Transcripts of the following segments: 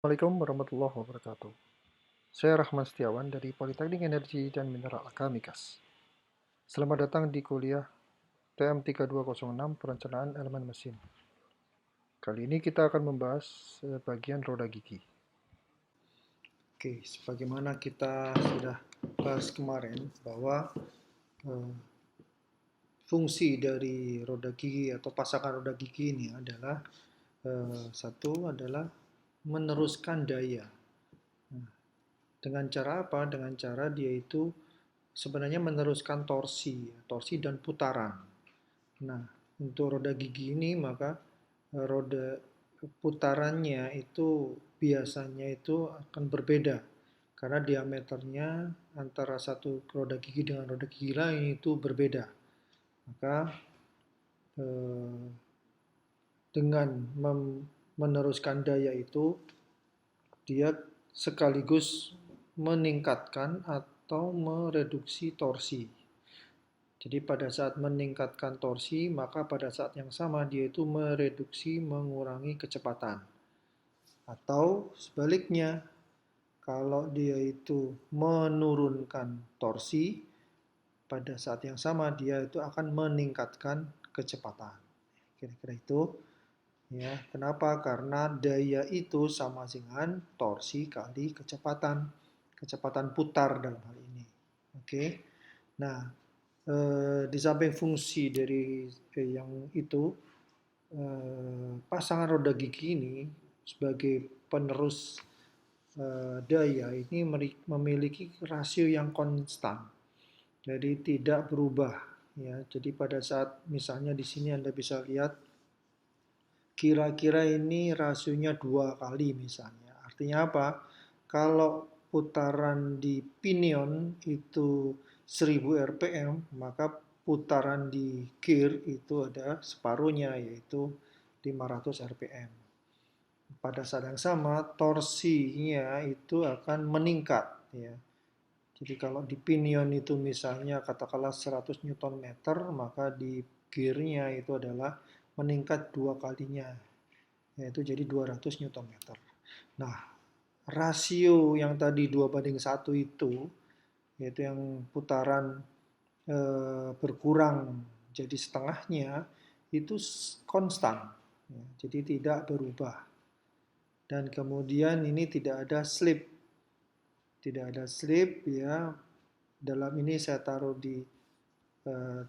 Assalamualaikum warahmatullahi wabarakatuh. Saya Rahman Setiawan dari Politeknik Energi dan Mineral Mikas. Selamat datang di kuliah TM3206 Perencanaan Elemen Mesin. Kali ini kita akan membahas bagian roda gigi. Oke, sebagaimana kita sudah bahas kemarin bahwa eh, fungsi dari roda gigi atau pasangan roda gigi ini adalah satu adalah meneruskan daya. Nah, dengan cara apa? Dengan cara dia itu sebenarnya meneruskan torsi dan putaran. Nah, untuk roda gigi ini maka roda putarannya itu biasanya itu akan berbeda karena diameternya antara satu roda gigi dengan roda gigi lain itu berbeda. Maka eh, dengan meneruskan daya itu dia sekaligus meningkatkan atau mereduksi torsi. Jadi pada saat meningkatkan torsi, maka pada saat yang sama dia itu mereduksi, mengurangi kecepatan. Atau sebaliknya, kalau dia itu menurunkan torsi, pada saat yang sama dia itu akan meningkatkan kecepatan. Kira-kira itu. Ya, kenapa? Karena daya itu sama dengan torsi kali kecepatan. Kecepatan putar dalam hal ini. Oke. Nah, di samping fungsi dari yang itu, pasangan roda gigi ini sebagai penerus daya ini memiliki rasio yang konstan, jadi tidak berubah. Ya, jadi pada saat misalnya di sini Anda bisa lihat kira-kira ini rasionya 2 kali misalnya. Artinya apa? Kalau putaran di pinion itu 1000 rpm, maka putaran di gear itu ada separuhnya yaitu 500 rpm. Pada saat yang sama, torsinya itu akan meningkat ya. Jadi kalau di pinion itu misalnya katakanlah 100 Newton meter, maka di gearnya itu adalah meningkat 2 kalinya, yaitu jadi 200 Newton meter. Nah, rasio yang tadi 2:1 itu, yaitu yang putaran berkurang jadi setengahnya, itu konstan. Ya, jadi tidak berubah. Dan kemudian ini tidak ada slip. Tidak ada slip ya. Dalam ini saya taruh di eh,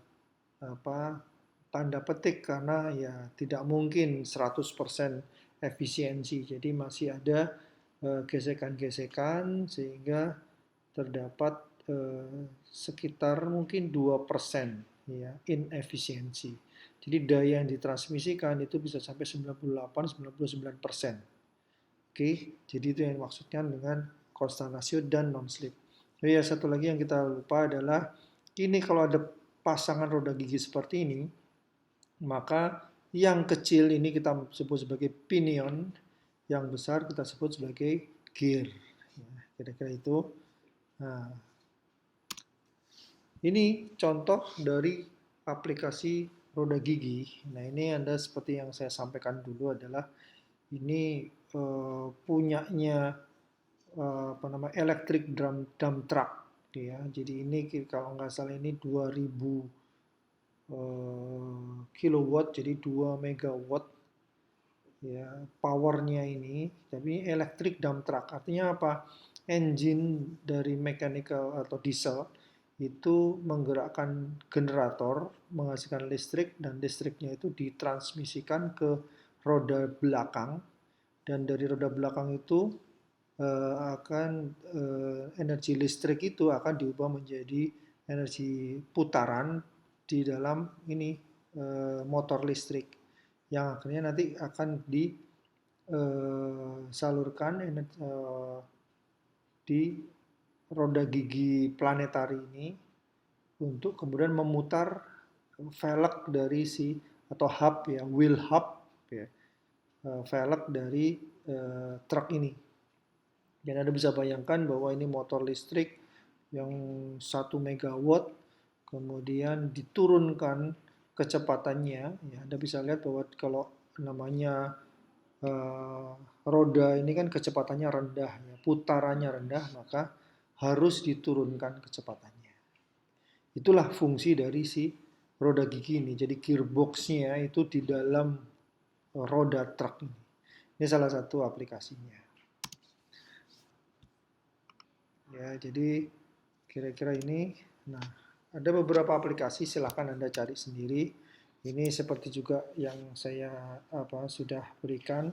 apa tanda petik karena ya tidak mungkin 100% efisiensi. Jadi masih ada gesekan-gesekan sehingga terdapat sekitar mungkin 2% ya inefisiensi. Jadi daya yang ditransmisikan itu bisa sampai 98-99%. Oke, jadi itu yang maksudnya dengan constant ratio dan non-slip. Jadi ya satu lagi yang kita lupa adalah ini kalau ada pasangan roda gigi seperti ini, maka yang kecil ini kita sebut sebagai pinion, yang besar kita sebut sebagai gear. Ya, kira-kira itu. Nah, ini contoh dari aplikasi roda gigi. Nah, ini Anda seperti yang saya sampaikan dulu adalah ini punyanya apa nama electric dump truck ya. Jadi ini kalau nggak salah ini 2000 kilowatt, jadi 2 megawatt ya powernya ini. Tapi electric dump truck artinya apa? Engine dari mechanical atau diesel itu menggerakkan generator, menghasilkan listrik, dan listriknya itu ditransmisikan ke roda belakang, dan dari roda belakang itu energi listrik itu akan diubah menjadi energi putaran di dalam ini motor listrik yang akhirnya nanti akan disalurkan di roda gigi planetari ini untuk kemudian memutar velg dari si atau hub ya wheel hub ya velg dari truk ini. Dan Anda bisa bayangkan bahwa ini motor listrik yang 1 megawatt, kemudian diturunkan kecepatannya. Ya, Anda bisa lihat bahwa kalau namanya roda ini kan kecepatannya rendah, ya, putarannya rendah, maka harus diturunkan kecepatannya. Itulah fungsi dari si roda gigi ini. Jadi gearboxnya itu di dalam roda truk ini. Ini salah satu aplikasinya. Ya, jadi kira-kira ini. Nah, ada beberapa aplikasi, silahkan Anda cari sendiri. Ini seperti juga yang saya sudah berikan.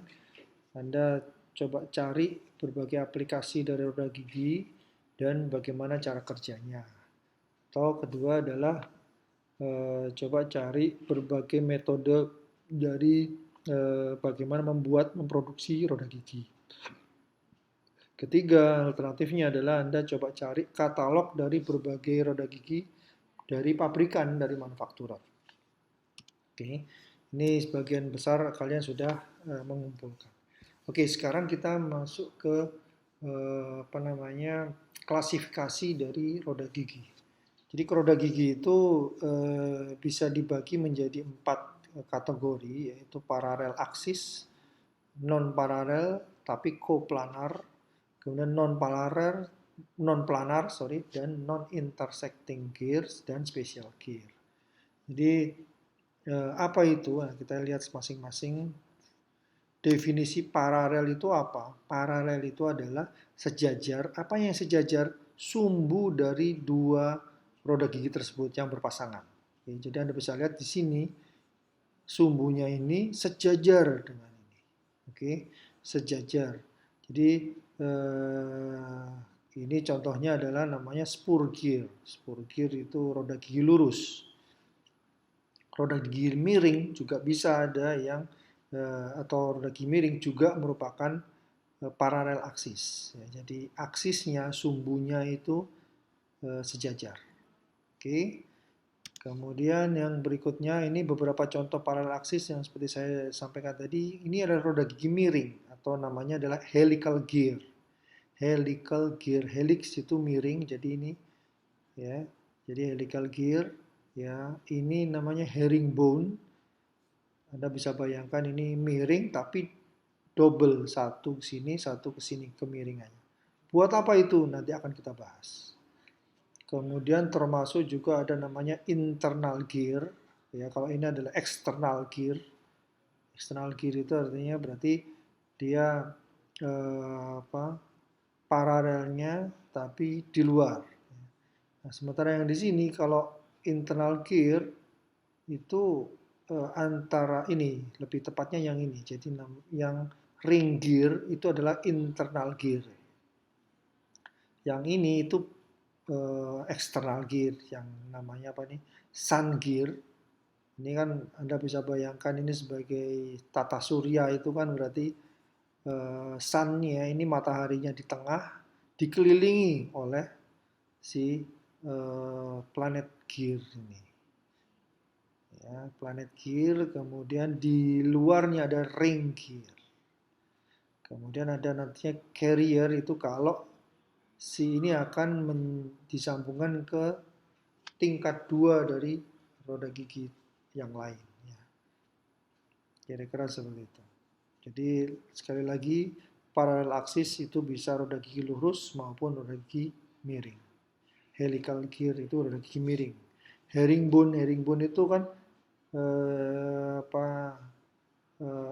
Anda coba cari berbagai aplikasi dari roda gigi dan bagaimana cara kerjanya. Atau kedua adalah coba cari berbagai metode dari bagaimana memproduksi roda gigi. Ketiga, alternatifnya adalah Anda coba cari katalog dari berbagai roda gigi dari pabrikan, dari manufakturer. Oke, ini sebagian besar kalian sudah mengumpulkan. Oke, sekarang kita masuk ke klasifikasi dari roda gigi. Jadi roda gigi itu bisa dibagi menjadi 4 kategori, yaitu paralel aksis, non paralel tapi coplanar, kemudian non planar, dan non intersecting gears dan special gear. Jadi apa itu? Nah, kita lihat masing-masing. Definisi paralel itu apa? Paralel itu adalah sejajar. Apa yang sejajar? Sumbu dari dua roda gigi tersebut yang berpasangan. Oke, jadi Anda bisa lihat di sini sumbunya ini sejajar dengan ini. Oke, sejajar. Jadi ini contohnya adalah namanya spur gear. Spur gear itu roda gigi lurus. Roda gigi miring juga bisa ada yang atau roda gigi miring juga merupakan paralel aksis. Ya, jadi aksisnya, sumbunya itu sejajar. Oke. Kemudian yang berikutnya ini beberapa contoh paralel aksis yang seperti saya sampaikan tadi. Ini adalah roda gigi miring atau namanya adalah helical gear. Helical gear, helix itu miring, jadi ini ya. Jadi helical gear ya, ini namanya herringbone. Anda bisa bayangkan ini miring tapi double, satu ke sini kemiringannya. Buat apa itu? Nanti akan kita bahas. Kemudian termasuk juga ada namanya internal gear. Ya, kalau ini adalah external gear. External gear itu artinya berarti dia paralelnya tapi di luar. Nah, sementara yang di sini kalau internal gear itu antara ini, lebih tepatnya yang ini. Jadi yang ring gear itu adalah internal gear. Yang ini itu external gear, yang namanya apa nih? Sun gear. Ini kan Anda bisa bayangkan ini sebagai tata surya, itu kan berarti sun-nya ini mataharinya di tengah dikelilingi oleh si planet gear ini. Ya, planet gear, kemudian di luarnya ada ring gear. Kemudian ada nantinya carrier, itu kalau si ini akan disambungkan ke tingkat 2 dari roda gigi yang lain. Ya. Kira-kira seperti itu. Jadi sekali lagi, paralel aksis itu bisa roda gigi lurus maupun roda gigi miring. Helical gear itu roda gigi miring. Herringbone itu kan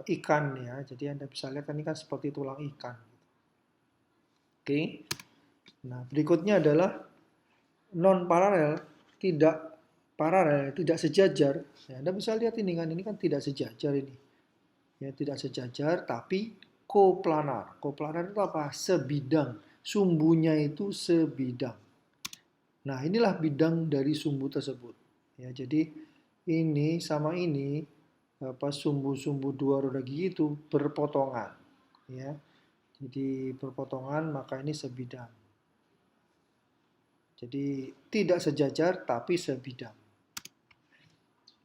ikan ya. Jadi Anda bisa lihat kan ini kan seperti tulang ikan. Oke. Nah, berikutnya adalah non paralel, tidak paralel, tidak sejajar. Ya, Anda bisa lihat ini kan tidak sejajar ini. Ya, tidak sejajar tapi coplanar. Coplanar itu apa? Sebidang. Sumbunya itu sebidang. Nah, inilah bidang dari sumbu tersebut. Ya, jadi ini sama ini sumbu-sumbu dua roda gigi itu berpotongan. Ya. Jadi berpotongan, maka ini sebidang. Jadi tidak sejajar tapi sebidang.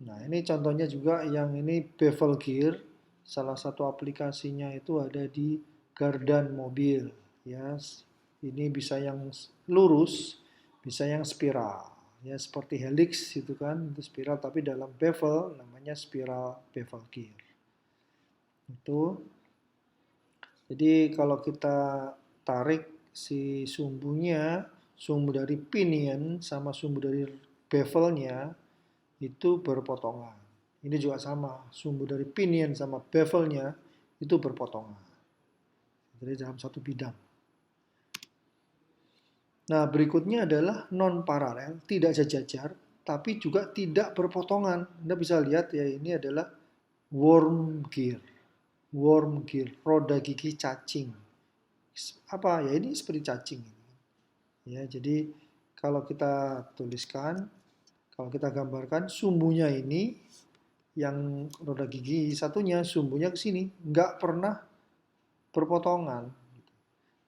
Nah, ini contohnya juga yang ini bevel gear. Salah satu aplikasinya itu ada di gardan mobil. Ya, ini bisa yang lurus, bisa yang spiral. Ya, seperti helix itu kan, itu spiral, tapi dalam bevel namanya spiral bevel gear. Itu. Jadi kalau kita tarik si sumbunya, sumbu dari pinion sama sumbu dari bevelnya itu berpotongan. Ini juga sama, sumbu dari pinion sama bevelnya itu berpotongan. Jadi dalam satu bidang. Nah, berikutnya adalah non paralel, tidak sejajar, tapi juga tidak berpotongan. Anda bisa lihat ya, ini adalah worm gear. Worm gear, roda gigi cacing. Apa ya, ini seperti cacing. Ya, jadi kalau kita tuliskan, kalau kita gambarkan sumbunya ini yang roda gigi satunya sumbunya ke sini, nggak pernah berpotongan,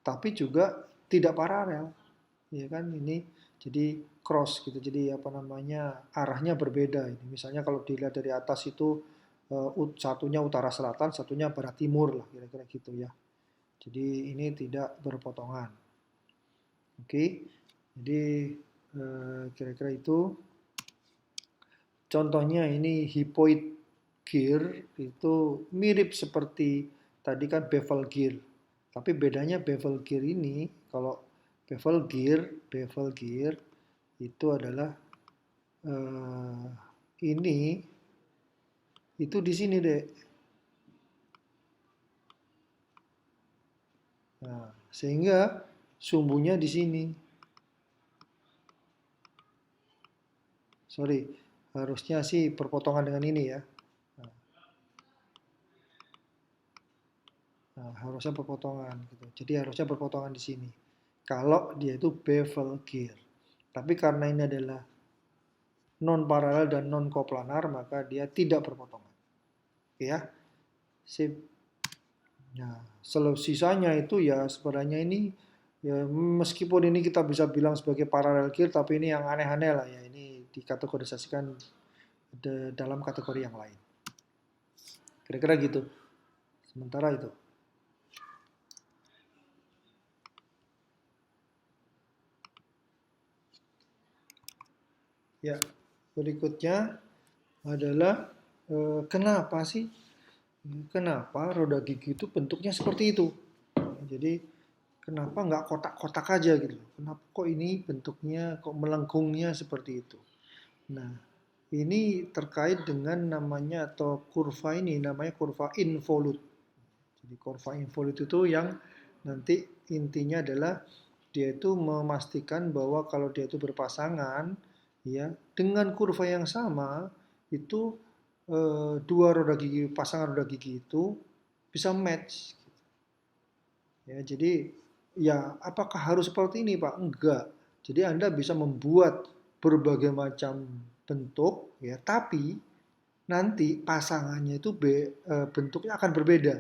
tapi juga tidak paralel, ya kan? Ini jadi cross gitu, jadi apa namanya arahnya berbeda. Ini misalnya kalau dilihat dari atas itu satunya utara selatan, satunya barat timur lah, kira-kira gitu ya. Jadi ini tidak berpotongan. Oke, jadi kira-kira itu. Contohnya ini hypoid gear itu mirip seperti tadi kan bevel gear. Tapi bedanya bevel gear ini, kalau bevel gear itu adalah eh, ini itu di sini deh. Nah, sehingga sumbunya di sini. Sorry, harusnya sih berpotongan dengan ini ya. Nah, harusnya berpotongan gitu. Jadi harusnya berpotongan di sini. Kalau dia itu bevel gear. Tapi karena ini adalah non paralel dan non koplanar, maka dia tidak berpotongan. Oke ya. Sip. Nah, sisanya itu ya sebenarnya ini ya meskipun ini kita bisa bilang sebagai paralel gear, tapi ini yang aneh-aneh lah ya. Ini dikategorisasikan dalam kategori yang lain. Kira-kira gitu. Sementara itu. Ya, berikutnya adalah kenapa sih? Kenapa roda gigi itu bentuknya seperti itu? Jadi kenapa nggak kotak-kotak aja gitu? Kenapa kok ini bentuknya kok melengkungnya seperti itu? Nah, ini terkait dengan namanya atau kurva ini namanya kurva involute. Jadi kurva involute itu yang nanti intinya adalah dia itu memastikan bahwa kalau dia itu berpasangan ya dengan kurva yang sama itu dua roda gigi pasangan roda gigi itu bisa match. Ya, jadi ya apakah harus seperti ini Pak? Enggak. Jadi Anda bisa membuat berbagai macam bentuk ya, tapi nanti pasangannya itu bentuknya akan berbeda.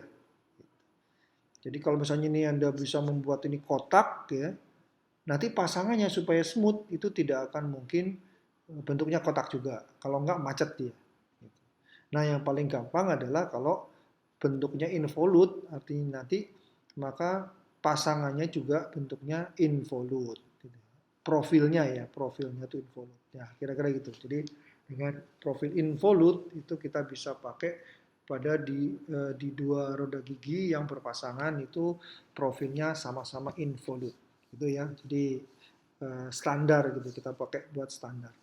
Jadi kalau misalnya ini Anda bisa membuat ini kotak ya, nanti pasangannya supaya smooth itu tidak akan mungkin bentuknya kotak juga. Kalau enggak macet dia. Nah, yang paling gampang adalah kalau bentuknya involute, artinya nanti maka pasangannya juga bentuknya involute. Gitu. Profilnya itu involute. Ya, kira-kira gitu. Jadi dengan profil involute itu kita bisa pakai pada di dua roda gigi yang berpasangan itu profilnya sama-sama involute. Gitu ya. Jadi standar gitu kita pakai buat standar.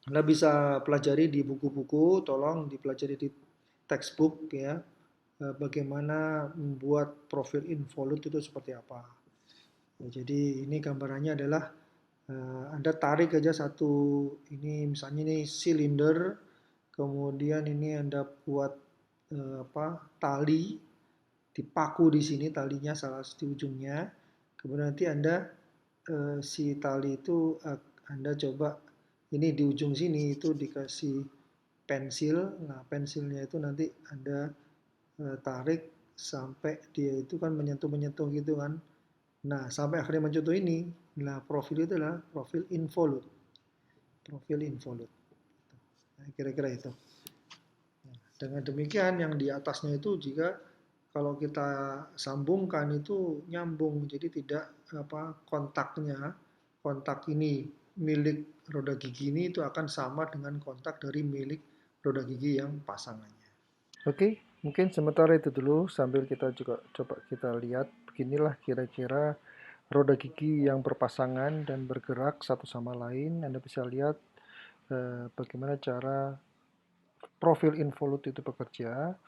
Anda bisa pelajari di buku-buku, tolong dipelajari di textbook ya, bagaimana membuat profil involute itu seperti apa. Ya, jadi ini gambarannya adalah Anda tarik aja satu, ini misalnya ini silinder, kemudian ini Anda buat tali, dipaku di sini talinya salah satu ujungnya, kemudian nanti Anda si tali itu Anda coba ini di ujung sini itu dikasih pensil. Nah, pensilnya itu nanti Anda tarik sampai dia itu kan menyentuh-menyentuh gitu kan. Nah, sampai akhirnya menyentuh ini. Nah, profil itu adalah profil involute. Profil involute. Nah, kira-kira itu. Nah, dengan demikian yang di atasnya itu jika kalau kita sambungkan itu nyambung, jadi tidak kontak ini milik roda gigi ini itu akan sama dengan kontak dari milik roda gigi yang pasangannya. Oke, Mungkin sementara itu dulu sambil kita juga coba kita lihat beginilah kira-kira roda gigi yang berpasangan dan bergerak satu sama lain. Anda bisa lihat bagaimana cara profil involute itu bekerja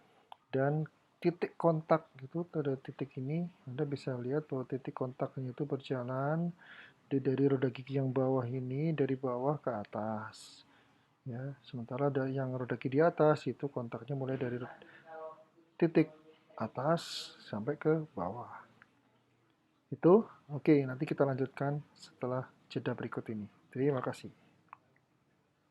dan titik kontak gitu pada titik ini. Anda bisa lihat bahwa titik kontaknya itu berjalan dari roda gigi yang bawah ini dari bawah ke atas. Ya, sementara dari yang roda gigi di atas itu kontaknya mulai dari titik atas sampai ke bawah. Itu oke, nanti kita lanjutkan setelah jeda berikut ini. Terima kasih.